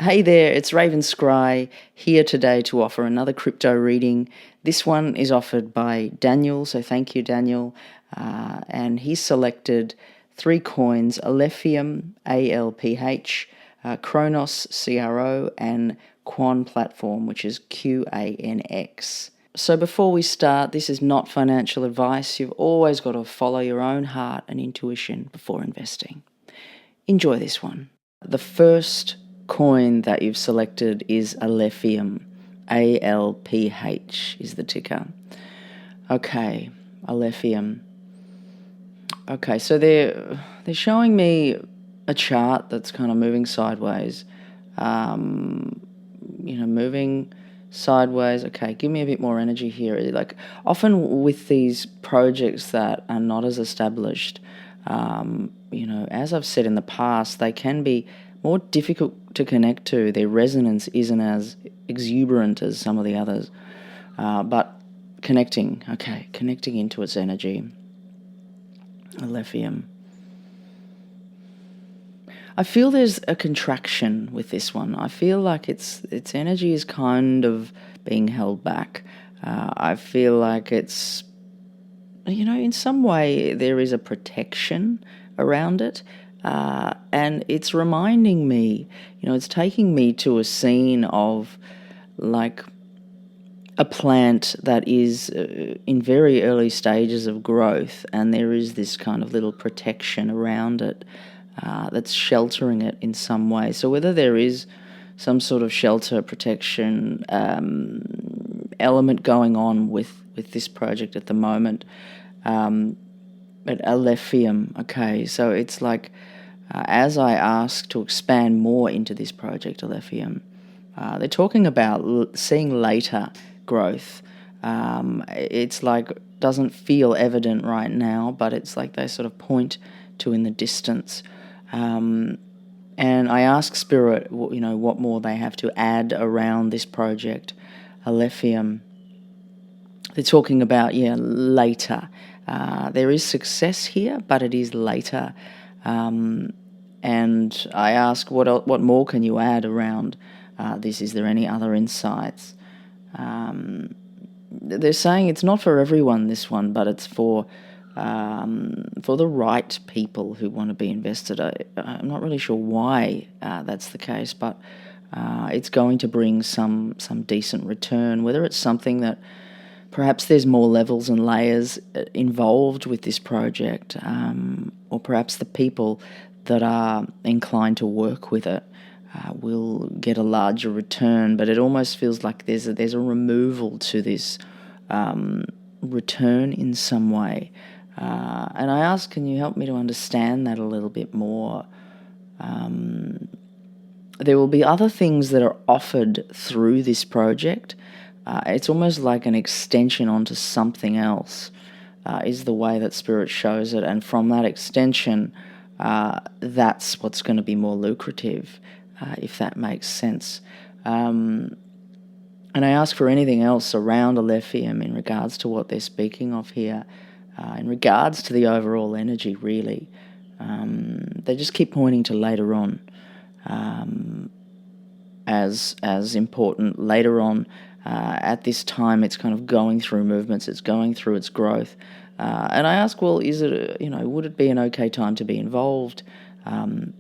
Hey there, it's Raven Scry here today to offer another crypto reading. This one is offered by Daniel, so thank you, Daniel. And he selected 3 coins: Alephium, ALPH, Cronos, CRO, and Quan platform, which is QANX. So before we start, this is not financial advice. You've always got to follow your own heart and intuition before investing. Enjoy this one. The first coin that you've selected is Alephium. ALPH is the ticker. Okay, Alephium. Okay, so they're showing me a chart that's kind of moving sideways. Moving sideways. Okay, give me a bit more energy here. Like, often with these projects that are not as established, as I've said in the past, they can be more difficult to connect to. Their resonance isn't as exuberant as some of the others, but connecting into its energy. Alephium. I feel there's a contraction with this one. I feel like its energy is kind of being held back. I feel like it's, in some way there is a protection around it. And it's reminding me, it's taking me to a scene of like a plant that is in very early stages of growth, and there is this kind of little protection around it that's sheltering it in some way. So whether there is some sort of shelter protection element going on with this project at the moment, but Alephium, okay, so it's like as I ask to expand more into this project, Alephium, they're talking about seeing later growth. It's like doesn't feel evident right now, but it's like they sort of point to in the distance. And I ask Spirit, what more they have to add around this project, Alephium. They're talking about, later. There is success here, but it is later. And I ask, what more can you add around this? Is there any other insights? They're saying it's not for everyone, this one, but it's for the right people who want to be invested. I'm not really sure why that's the case, but it's going to bring some decent return. Whether it's something that perhaps there's more levels and layers involved with this project, or perhaps the people that are inclined to work with it will get a larger return. But it almost feels like there's a removal to this return in some way. And I ask, can you help me to understand that a little bit more? There will be other things that are offered through this project. It's almost like an extension onto something else, is the way that Spirit shows it. And from that extension, that's what's going to be more lucrative, if that makes sense. And I ask for anything else around Alephium in regards to what they're speaking of here, in regards to the overall energy, really. They just keep pointing to later on as important. Later on, at this time, it's kind of going through movements, it's going through its growth. And I ask, well, is it, would it be an okay time to be involved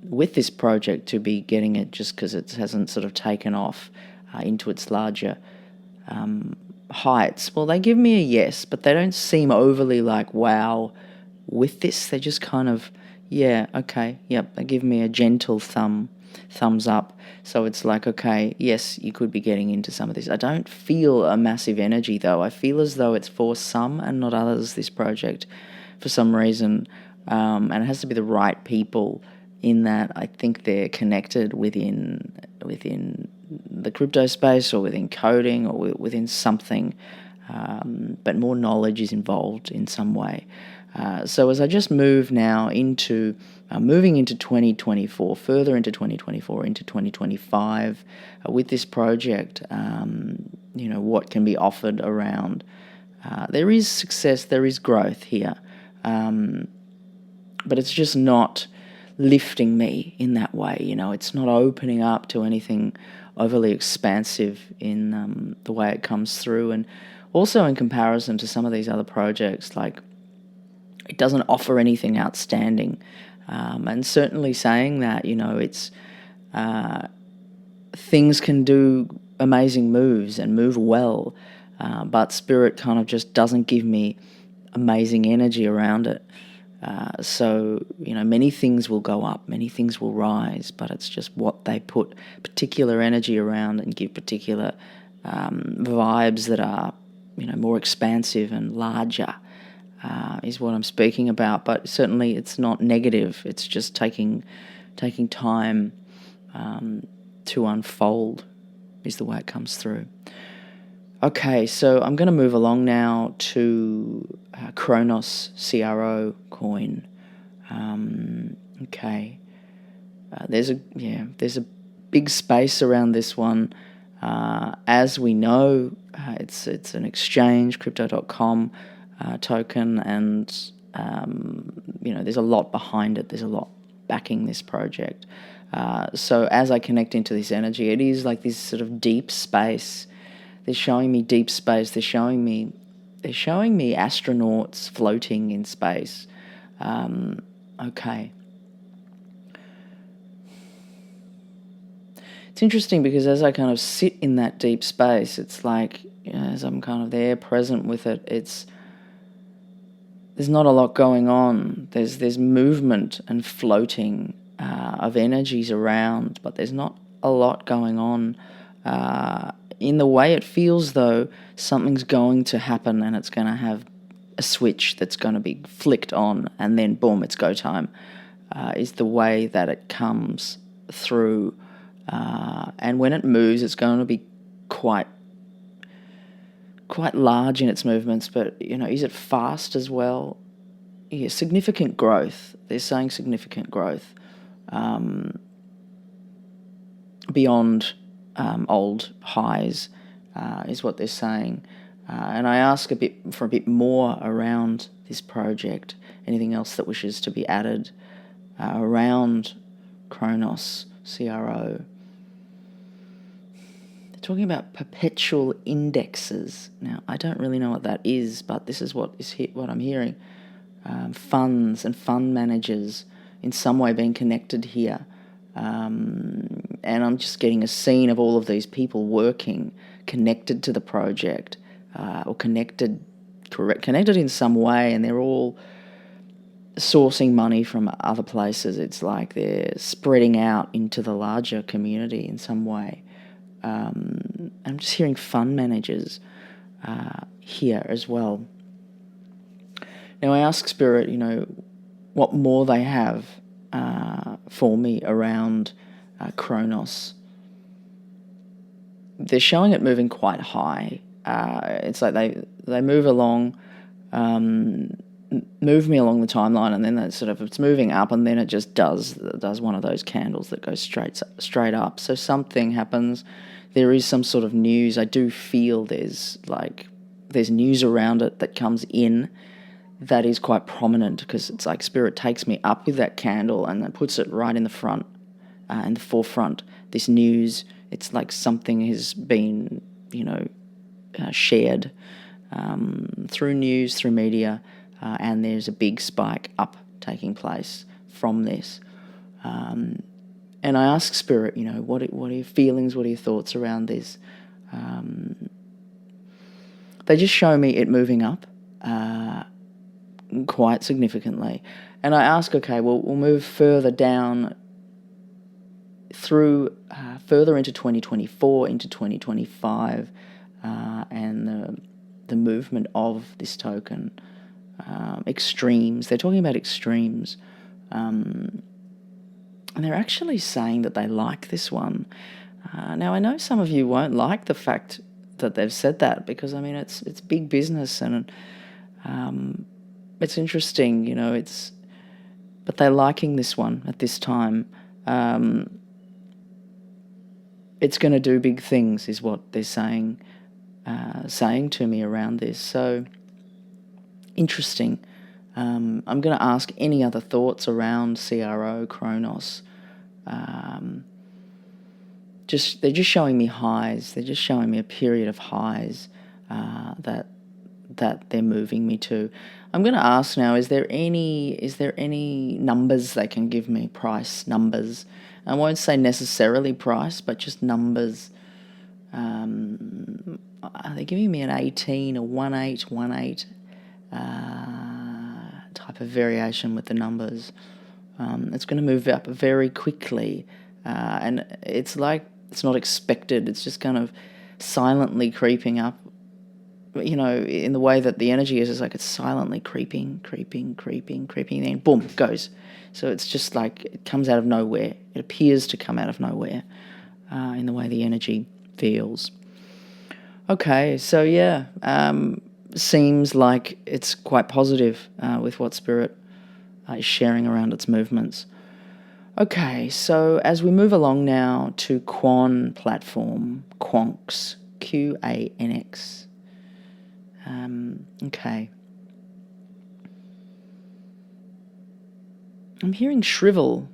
with this project, to be getting it just because it hasn't sort of taken off into its larger heights? Well, they give me a yes, but they don't seem overly like, wow, with this. They just kind of, yeah, okay, yep, they give me a gentle thumbs up. So it's like, okay, yes, you could be getting into some of this. I don't feel a massive energy, though. I feel as though it's for some and not others, this project, for some reason. And it has to be the right people, in that I think they're connected within the crypto space, or within coding, or within something, but more knowledge is involved in some way. So as I just move now into moving into 2024, further into 2024, into 2025, with this project, what can be offered around. There is success, there is growth here, but it's just not lifting me in that way. It's not opening up to anything overly expansive in the way it comes through. And also in comparison to some of these other projects, like, it doesn't offer anything outstanding. And certainly saying that, it's things can do amazing moves and move well, but Spirit kind of just doesn't give me amazing energy around it. So, many things will go up, many things will rise, but it's just what they put particular energy around and give particular vibes that are, more expansive and larger, is what I'm speaking about. But certainly it's not negative. It's just taking time to unfold is the way it comes through. Okay, so I'm going to move along now to Cronos CRO coin. Okay, there's a big space around this one. As we know, it's an exchange, crypto.com token, and there's a lot behind it. There's a lot backing this project. So as I connect into this energy, it is like this sort of deep space. They're showing me deep space. They're showing me astronauts floating in space. Okay. It's interesting because as I kind of sit in that deep space, it's like, as I'm kind of there, present with it, there's not a lot going on. There's movement and floating of energies around, but there's not a lot going on. In the way it feels, though, something's going to happen and it's going to have a switch that's going to be flicked on, and then boom, it's go time, is the way that it comes through. And when it moves, it's going to be quite large in its movements, but, is it fast as well? Yeah, significant growth. They're saying significant growth beyond old highs is what they're saying. And I ask for a bit more around this project, anything else that wishes to be added around Cronos CRO. They're talking about perpetual indexes. Now, I don't really know what that is, but this is what I'm hearing. Funds and fund managers in some way being connected here. And I'm just getting a scene of all of these people working, connected to the project, or connected in some way, and they're all sourcing money from other places. It's like they're spreading out into the larger community in some way. I'm just hearing fund managers here as well. Now I ask Spirit, what more they have for me around Cronos. They're showing it moving quite high. It's like they move along, move me along the timeline, and then it's moving up, and then it just does one of those candles that goes straight up. So something happens. There is some sort of news. I do feel there's news around it that comes in that is quite prominent, because it's like Spirit takes me up with that candle and then puts it right in the front, in the forefront. This news, it's like something has been, shared through news, through media, and there's a big spike up taking place from this. And I ask Spirit, what are your feelings, what are your thoughts around this? They just show me it moving up quite significantly. And I ask, okay, well, we'll move further down through further into 2024, into 2025, and the movement of this token. Extremes. They're talking about extremes. And they're actually saying that they like this one. Now, I know some of you won't like the fact that they've said that, because, it's big business, and it's interesting, but they're liking this one at this time. It's going to do big things, is what they're saying to me around this. So, interesting. I'm going to ask any other thoughts around CRO, Cronos. They're just showing me highs. They're just showing me a period of highs that they're moving me to. I'm going to ask now: is there any numbers they can give me? Price numbers. I won't say necessarily price, but just numbers. Are they giving me an 18, a 18, type of variation with the numbers? It's going to move up very quickly, and it's like it's not expected. It's just kind of silently creeping up, in the way that the energy is. It's like it's silently creeping, then boom, it goes. So it's just like it comes out of nowhere. It appears to come out of nowhere in the way the energy feels. Okay, so yeah, seems like it's quite positive with what Spirit is sharing around its movements. Okay, so as we move along now to Qanx platform, Qanx, Qanx. Okay. I'm hearing shrivel.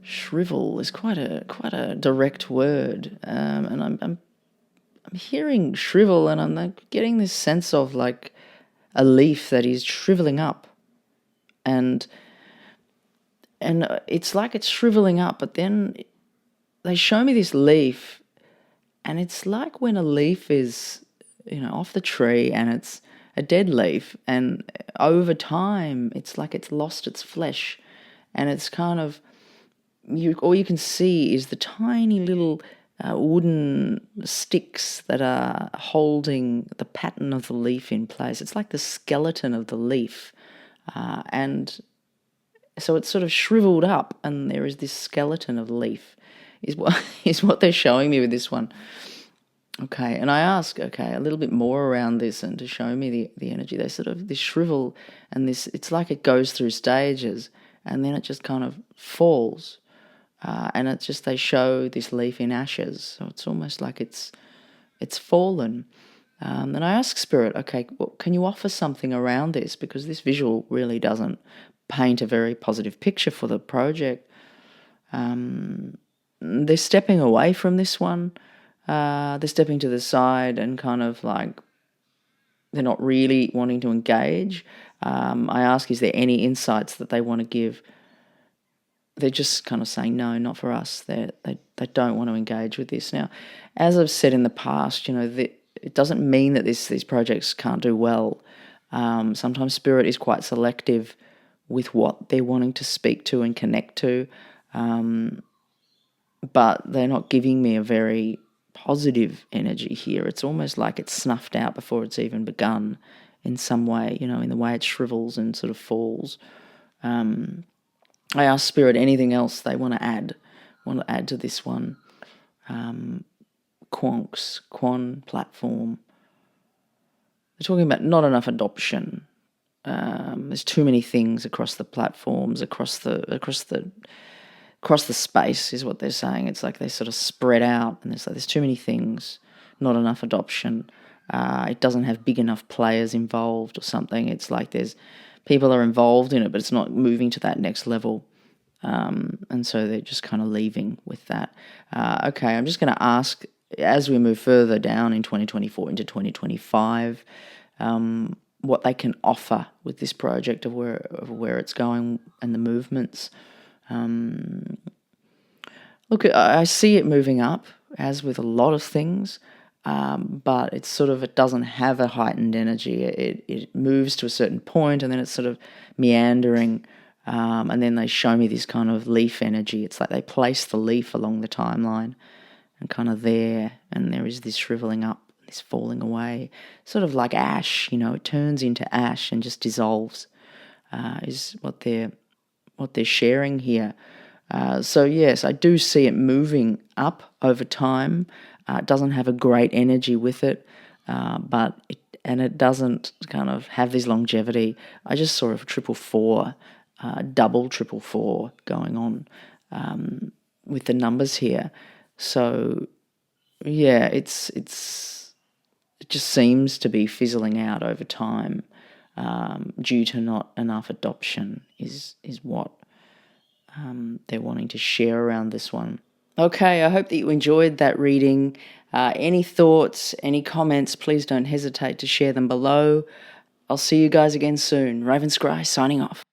Shrivel is quite a direct word, and I'm hearing shrivel, and I'm like getting this sense of like a leaf that is shriveling up, and it's like it's shriveling up, but then they show me this leaf, and it's like when a leaf is, off the tree, and it's a dead leaf, and over time, it's like it's lost its flesh, and it's kind of, all you can see is the tiny little wooden sticks that are holding the pattern of the leaf in place. It's like the skeleton of the leaf, and so it's sort of shriveled up, and there is this skeleton of leaf, is what they're showing me with this one. Okay, and I ask, a little bit more around this, and to show me the energy. They sort of, this shrivel, and this, it's like it goes through stages, and then it just kind of falls. And it's just, they show this leaf in ashes. So it's almost like it's fallen. And I ask Spirit, okay, well, can you offer something around this? Because this visual really doesn't paint a very positive picture for the project. They're stepping away from this one. They're stepping to the side and kind of like they're not really wanting to engage. I ask, is there any insights that they want to give? They're just kind of saying, no, not for us. They don't want to engage with this. Now, as I've said in the past, it doesn't mean that these projects can't do well. Sometimes Spirit is quite selective with what they're wanting to speak to and connect to, but they're not giving me a very positive energy here. It's almost like it's snuffed out before it's even begun in some way, in the way it shrivels and sort of falls. I asked Spirit anything else they want to add to this one. Qanx platform. They're talking about not enough adoption. There's too many things across the platforms, across the space is what they're saying. It's like they sort of spread out, and there's too many things, not enough adoption. It doesn't have big enough players involved or something. It's like people are involved in it, but it's not moving to that next level. And so they're just kind of leaving with that. Okay, I'm just going to ask, as we move further down in 2024 into 2025, what they can offer with this project of where it's going and the movements. Look, I see it moving up, as with a lot of things, but it doesn't have a heightened energy. It moves to a certain point, and then it's sort of meandering, and then they show me this kind of leaf energy. It's like they place the leaf along the timeline and kind of there, and there is this shriveling up, this falling away, sort of like ash, it turns into ash and just dissolves, is what they're sharing here. So yes, I do see it moving up over time. It doesn't have a great energy with it, but it doesn't kind of have this longevity. I just saw a 444, double 444 going on with the numbers here. So yeah, it just seems to be fizzling out over time. due to not enough adoption is what they're wanting to share around this one. Okay, I hope that you enjoyed that reading. Any thoughts, any comments, please don't hesitate to share them below. I'll see you guys again soon. Raven Scry signing off.